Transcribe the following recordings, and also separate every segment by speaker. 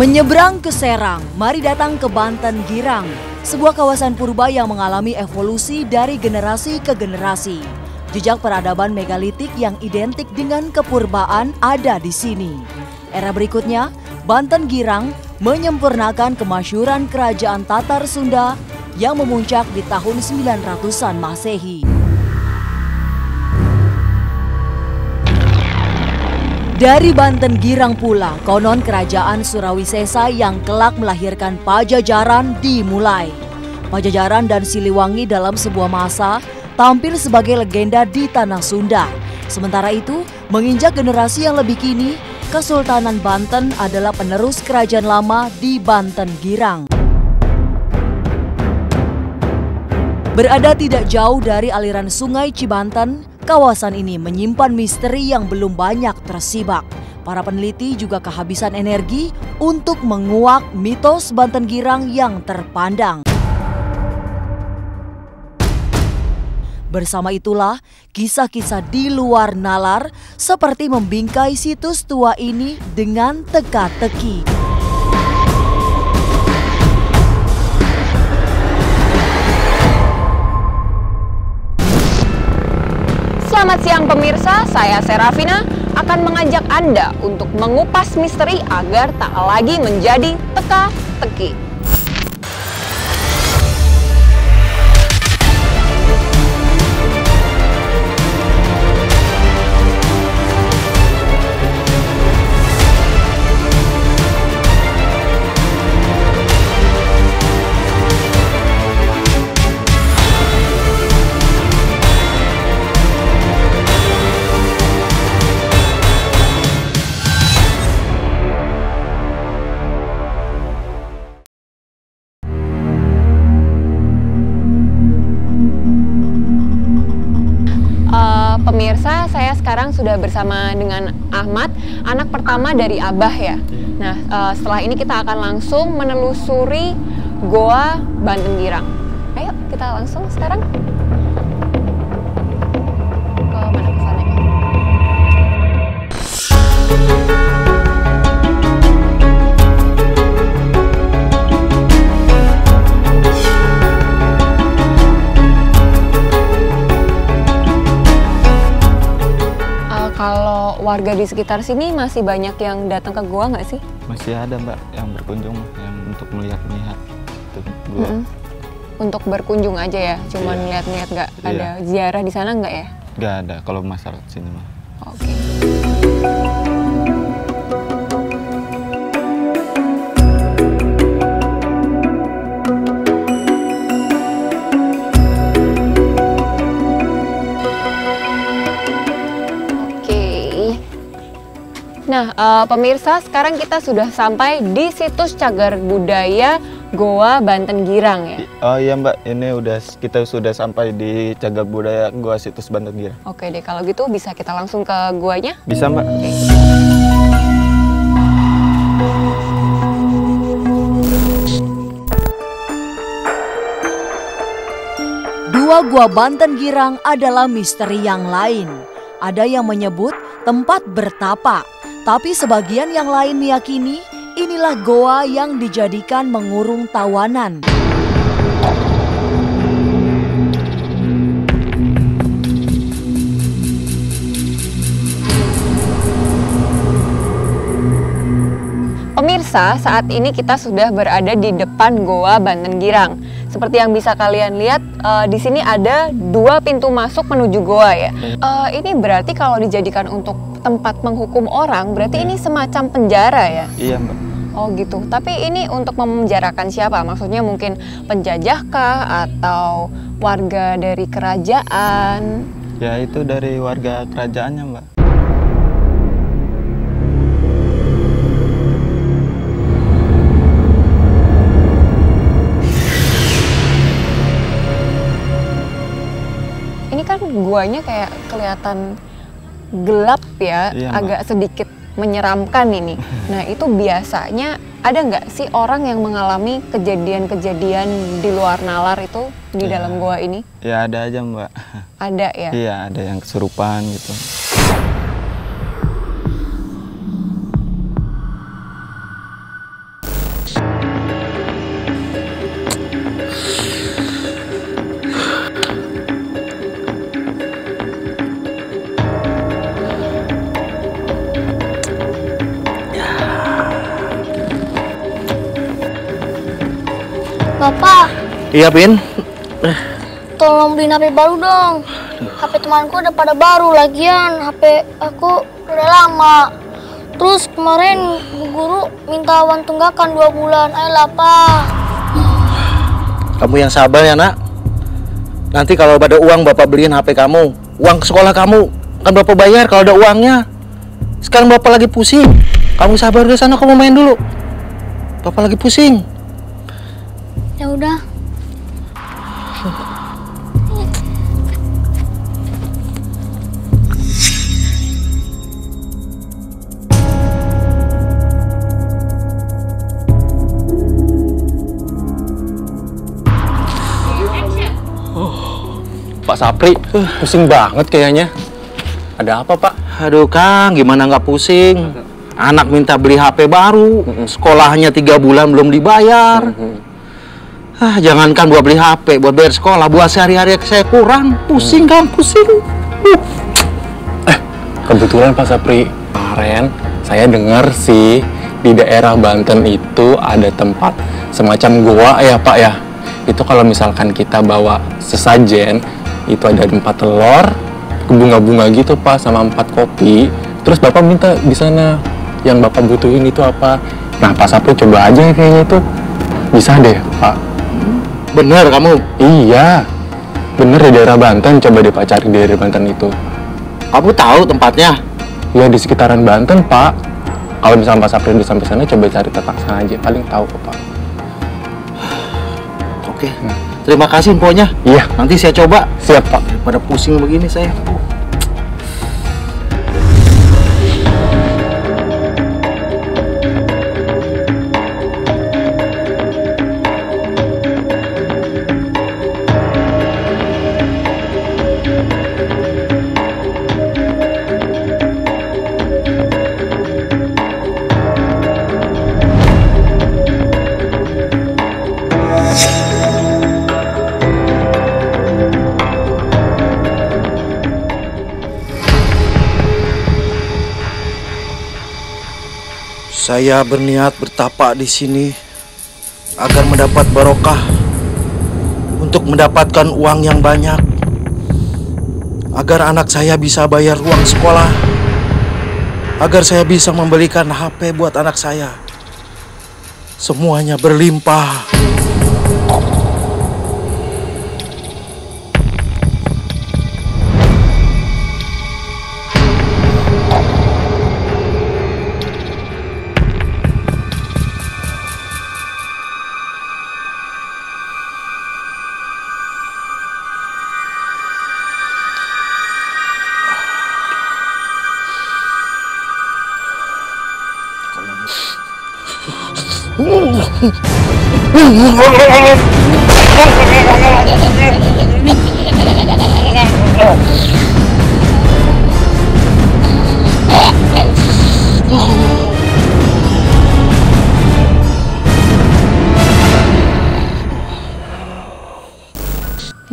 Speaker 1: Menyeberang ke Serang, mari datang ke Banten Girang, sebuah kawasan purba yang mengalami evolusi dari generasi ke generasi. Jejak peradaban megalitik yang identik dengan kepurbaan ada di sini. Era berikutnya, Banten Girang menyempurnakan kemasyhuran kerajaan Tatar Sunda yang memuncak di tahun 900-an Masehi. Dari Banten Girang pula, konon kerajaan Surawisesa yang kelak melahirkan Pajajaran dimulai. Pajajaran dan Siliwangi dalam sebuah masa tampil sebagai legenda di tanah Sunda. Sementara itu, menginjak generasi yang lebih kini, Kesultanan Banten adalah penerus kerajaan lama di Banten Girang. Berada tidak jauh dari aliran Sungai Cibanten, kawasan ini menyimpan misteri yang belum banyak tersibak. Para peneliti juga kehabisan energi untuk menguak mitos Banten Girang yang terpandang. Bersama itulah, kisah-kisah di luar nalar seperti membingkai situs tua ini dengan teka-teki.
Speaker 2: Selamat siang pemirsa, saya Serafina akan mengajak Anda untuk mengupas misteri agar tak lagi menjadi teka-teki. Pemirsa, saya sekarang sudah bersama dengan Ahmad, anak pertama dari Abah ya. Nah, setelah ini kita akan langsung menelusuri Goa Banten Girang. Ayo, kita langsung sekarang. Ke mana kesannya? Kalau warga di sekitar sini masih banyak yang datang ke gua nggak sih?
Speaker 3: Masih ada Mbak yang berkunjung, yang untuk melihat-lihat gua.
Speaker 2: Untuk berkunjung aja ya, cuman lihat-lihat, nggak ada ziarah di sana nggak ya?
Speaker 3: Nggak ada kalau masyarakat sini mah.
Speaker 2: Oke. Nah, pemirsa, sekarang kita sudah sampai di situs cagar budaya Goa Banten Girang ya.
Speaker 3: Oh iya Mbak, ini kita sudah sampai di cagar budaya Goa situs Banten Girang.
Speaker 2: Oke deh, kalau gitu bisa kita langsung ke guanya?
Speaker 3: Bisa Mbak.
Speaker 2: Oke.
Speaker 1: Dua gua Banten Girang adalah misteri yang lain. Ada yang menyebut tempat bertapa. Tapi sebagian yang lain meyakini inilah goa yang dijadikan mengurung tawanan.
Speaker 2: Pemirsa, saat ini kita sudah berada di depan Goa Banten Girang. Seperti yang bisa kalian lihat, di sini ada dua pintu masuk menuju goa ya. Ini berarti kalau dijadikan untuk tempat menghukum orang, berarti ini semacam penjara ya?
Speaker 3: Iya Mbak.
Speaker 2: Oh gitu, tapi ini untuk memenjarakan siapa? Maksudnya mungkin penjajah kah atau warga dari kerajaan?
Speaker 3: Ya itu dari warga kerajaannya Mbak.
Speaker 2: Ini kan guanya kayak kelihatan gelap ya,
Speaker 3: iya,
Speaker 2: agak sedikit menyeramkan ini. Nah, itu biasanya ada nggak sih orang yang mengalami kejadian-kejadian di luar nalar itu di dalam gua ini?
Speaker 3: Ya ada aja Mbak.
Speaker 2: Ada ya?
Speaker 3: Iya, ada yang kesurupan gitu.
Speaker 4: Bapak,
Speaker 5: Iya, Pin.
Speaker 4: tolong beliin HP baru dong. HP temanku udah pada baru, lagian HP aku udah lama. Terus kemarin bu guru minta uang tunggakan 2 bulan. Ayolah, Pak.
Speaker 5: Kamu yang sabar ya, Nak. Nanti kalau ada uang Bapak beliin HP kamu. Uang ke sekolah kamu kan Bapak bayar kalau ada uangnya. Sekarang Bapak lagi pusing. Kamu sabar di sana, kamu main dulu. Bapak lagi pusing.
Speaker 4: Ya udah.
Speaker 6: Pak Sapri, pusing banget kayaknya. Ada apa, Pak?
Speaker 5: Aduh, Kang, gimana nggak pusing? Anak minta beli HP baru, sekolahnya 3 bulan belum dibayar. Jangankan buat beli HP, buat bayar sekolah, buat sehari-hari saya kurang. Pusing, Kang, pusing.
Speaker 6: Kebetulan Pak Sapri, kemarin saya dengar sih di daerah Banten itu ada tempat semacam goa ya, Pak ya. Itu kalau misalkan kita bawa sesajen, itu ada 4 telur, bunga-bunga gitu Pak, sama 4 kopi. Terus Bapak minta di sana yang Bapak butuhin itu apa. Nah, Pak Sapri coba aja kayaknya itu. Bisa deh, Pak.
Speaker 5: Bener kamu?
Speaker 6: Iya. Bener di daerah Banten, coba deh Pak cari di daerah Banten itu.
Speaker 5: Kamu tahu tempatnya?
Speaker 6: Ya di sekitaran Banten, Pak. Kalau misalnya Pak Sapri udah sampai sana, coba cari tempat sana aja. Paling tahu kok, Pak.
Speaker 5: Oke. Terima kasih infonya.
Speaker 6: Iya.
Speaker 5: Nanti saya coba.
Speaker 6: Siap, Pak.
Speaker 5: Pada pusing begini saya. Saya berniat bertapa di sini agar mendapat barokah untuk mendapatkan uang yang banyak, agar anak saya bisa bayar uang sekolah, agar saya bisa membelikan HP buat anak saya. Semuanya berlimpah.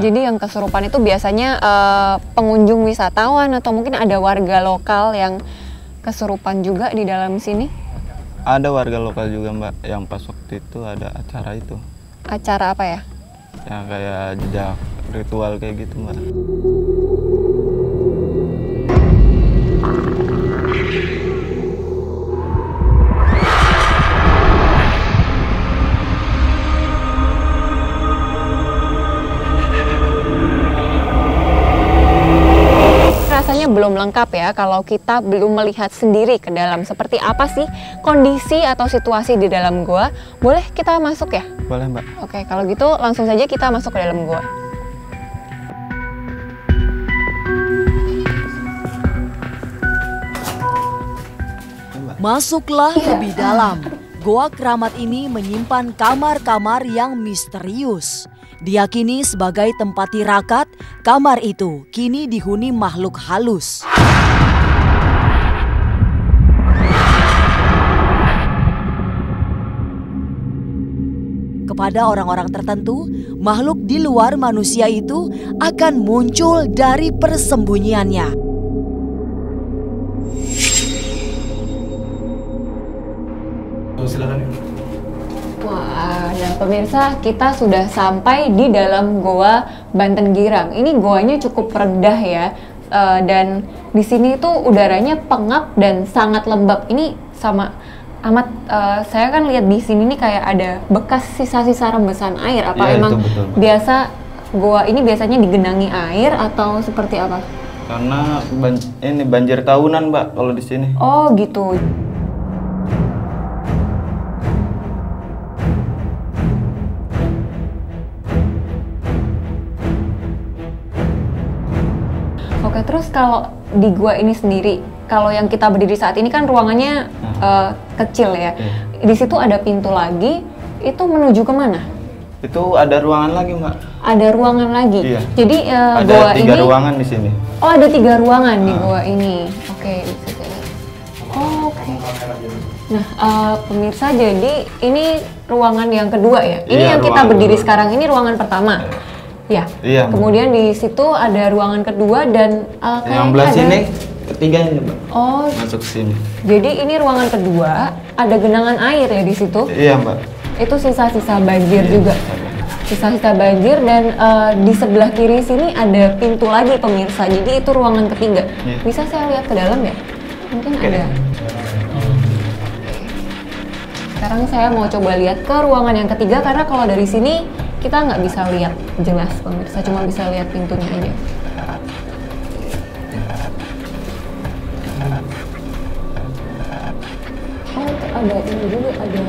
Speaker 2: Jadi yang kesurupan itu biasanya pengunjung wisatawan atau mungkin ada warga lokal yang kesurupan juga di dalam sini?
Speaker 3: Ada warga lokal juga Mbak, yang pas waktu itu ada acara itu.
Speaker 2: Acara apa ya?
Speaker 3: Yang kayak jejak ritual kayak gitu Mbak.
Speaker 2: Rasanya belum lengkap ya kalau kita belum melihat sendiri ke dalam seperti apa sih kondisi atau situasi di dalam gua. Boleh kita masuk ya?
Speaker 3: Boleh Mbak.
Speaker 2: Oke, kalau gitu langsung saja kita masuk ke dalam gua.
Speaker 1: Masuklah lebih dalam. Goa Keramat ini menyimpan kamar-kamar yang misterius. Diyakini sebagai tempat tirakat, kamar itu kini dihuni makhluk halus. Kepada orang-orang tertentu, makhluk di luar manusia itu akan muncul dari persembunyiannya.
Speaker 2: Wah, ada pemirsa, kita sudah sampai di dalam Goa Banten Girang. Ini goanya cukup rendah ya, dan di sini tuh udaranya pengap dan sangat lembab. Ini sama amat, saya kan lihat di sini nih kayak ada bekas sisa-sisa rembesan air. Apa
Speaker 3: Iya,
Speaker 2: emang
Speaker 3: itu betul.
Speaker 2: biasa goa ini biasanya digenangi air atau seperti apa?
Speaker 3: Karena ini banjir tahunan, Mbak, kalau di sini.
Speaker 2: Oh gitu. Oke, terus kalau di gua ini sendiri, kalau yang kita berdiri saat ini kan ruangannya kecil ya. Di situ ada pintu lagi, itu menuju kemana?
Speaker 3: Itu ada ruangan lagi, Mbak.
Speaker 2: Ada ruangan lagi.
Speaker 3: Iya.
Speaker 2: Jadi
Speaker 3: Ada
Speaker 2: gua
Speaker 3: 3
Speaker 2: ini,
Speaker 3: ruangan di sini.
Speaker 2: oh ada 3 ruangan di gua ini. Oke, bisa saya lihat. Oh, oke. Nah, pemirsa, jadi ini ruangan yang kedua ya. Ini
Speaker 3: Iya,
Speaker 2: yang kita
Speaker 3: ruangan
Speaker 2: berdiri
Speaker 3: kedua.
Speaker 2: sekarang ini ruangan pertama. Ya.
Speaker 3: Iya.
Speaker 2: Kemudian di situ ada ruangan kedua dan
Speaker 3: Yang
Speaker 2: kayaknya
Speaker 3: belah
Speaker 2: ada.
Speaker 3: sini ketiga ini, Mbak.
Speaker 2: Oh,
Speaker 3: Masuk sini.
Speaker 2: jadi ini ruangan kedua, ada genangan air ya di situ.
Speaker 3: Iya, Mbak.
Speaker 2: Itu sisa-sisa banjir juga. Sisa-sisa banjir, dan di sebelah kiri sini ada pintu lagi pemirsa. Jadi itu ruangan ketiga.
Speaker 3: Iya.
Speaker 2: Bisa saya lihat ke dalam ya? Mungkin ada. Sekarang saya mau coba lihat ke ruangan yang ketiga, karena kalau dari sini kita nggak bisa lihat jelas pemirsa, cuma bisa lihat pintunya aja. Oh, ada ini juga, ada.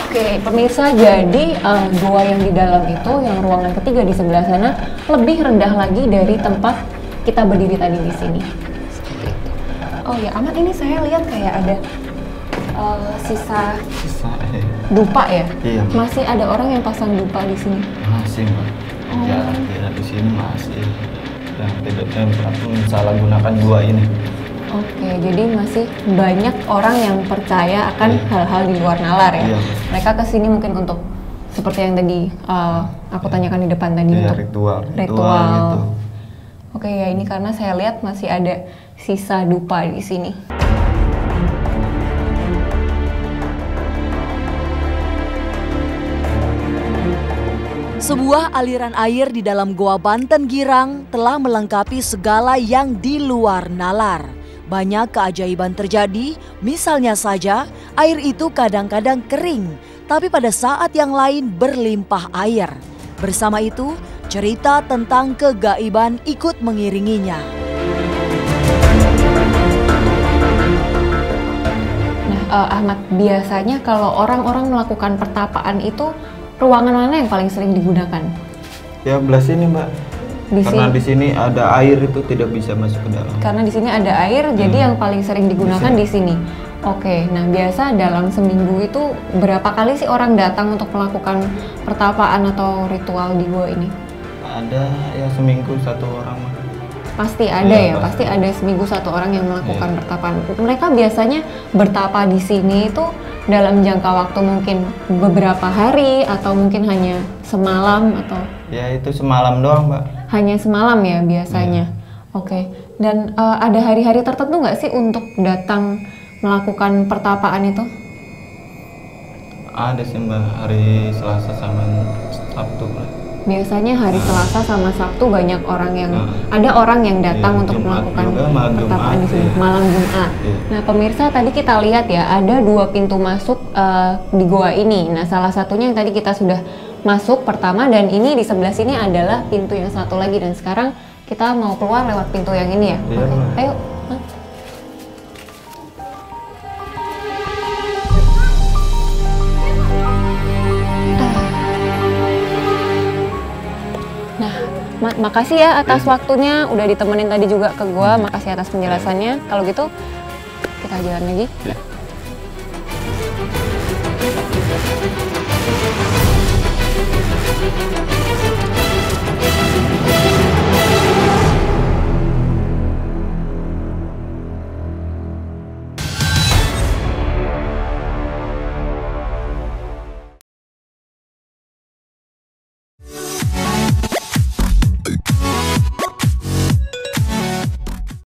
Speaker 2: Oke, pemirsa, jadi goa yang di dalam itu, yang ruangan ketiga di sebelah sana, lebih rendah lagi dari tempat kita berdiri tadi di sini. Seperti itu. Oh ya, amat ini saya lihat kayak ada sisa
Speaker 3: Sisa.
Speaker 2: dupa ya?
Speaker 3: Iya.
Speaker 2: Masih ada orang yang pasang dupa di sini.
Speaker 3: Masih, Mbak.
Speaker 2: Oh.
Speaker 3: Ya, di sini masih. Yang tidak salah gunakan gua ini.
Speaker 2: Oke, jadi masih banyak orang yang percaya akan hal-hal di luar nalar ya.
Speaker 3: Iya.
Speaker 2: Mereka kesini mungkin untuk seperti yang tadi aku tanyakan di depan tadi,
Speaker 3: Iya,
Speaker 2: untuk
Speaker 3: ritual gitu.
Speaker 2: Oke ya, ini karena saya lihat masih ada sisa dupa di sini.
Speaker 1: Sebuah aliran air di dalam Goa Banten Girang telah melengkapi segala yang di luar nalar. Banyak keajaiban terjadi, misalnya saja air itu kadang-kadang kering, tapi pada saat yang lain berlimpah air. Bersama itu, cerita tentang kegaiban ikut mengiringinya.
Speaker 2: Nah, Ahmad, biasanya kalau orang-orang melakukan pertapaan itu, ruangan mana yang paling sering digunakan?
Speaker 3: Ya, belah sini, Mbak.
Speaker 2: Di
Speaker 3: Karena
Speaker 2: sini?
Speaker 3: di sini ada air, itu tidak bisa masuk ke dalam.
Speaker 2: Karena di sini ada air, jadi yang paling sering digunakan di sini. Oke, nah biasa dalam seminggu itu berapa kali sih orang datang untuk melakukan pertapaan atau ritual di gua ini?
Speaker 3: Ada ya seminggu 1 orang, Mbak.
Speaker 2: Pasti ada
Speaker 3: Iya,
Speaker 2: ya, pasti ada seminggu 1 orang yang melakukan pertapaan. Mereka biasanya bertapa di sini itu dalam jangka waktu mungkin beberapa hari atau mungkin hanya semalam atau
Speaker 3: Ya, itu semalam doang, Mbak.
Speaker 2: hanya semalam ya biasanya. Oke, dan ada hari-hari tertentu nggak sih untuk datang melakukan pertapaan itu?
Speaker 3: Ada sih, Mbak, hari Selasa sama Sabtu, Mbak.
Speaker 2: Biasanya hari Selasa sama Sabtu banyak orang yang ada orang yang datang
Speaker 3: Iya,
Speaker 2: untuk
Speaker 3: Jumat
Speaker 2: melakukan
Speaker 3: juga, malam
Speaker 2: pertapaan
Speaker 3: Jumat,
Speaker 2: di sini,
Speaker 3: iya.
Speaker 2: malam Jumat.
Speaker 3: Iya.
Speaker 2: Nah, pemirsa, tadi kita lihat ya ada 2 pintu masuk di goa ini. Nah, salah satunya yang tadi kita sudah masuk pertama, dan ini di sebelah sini adalah pintu yang satu lagi, dan sekarang kita mau keluar lewat pintu yang ini ya.
Speaker 3: Iya,
Speaker 2: Oke,
Speaker 3: Mbak.
Speaker 2: ayo. Makasih ya atas waktunya, udah ditemenin tadi juga ke gua. Makasih atas penjelasannya. Kalau gitu kita jalan lagi.
Speaker 3: Ya.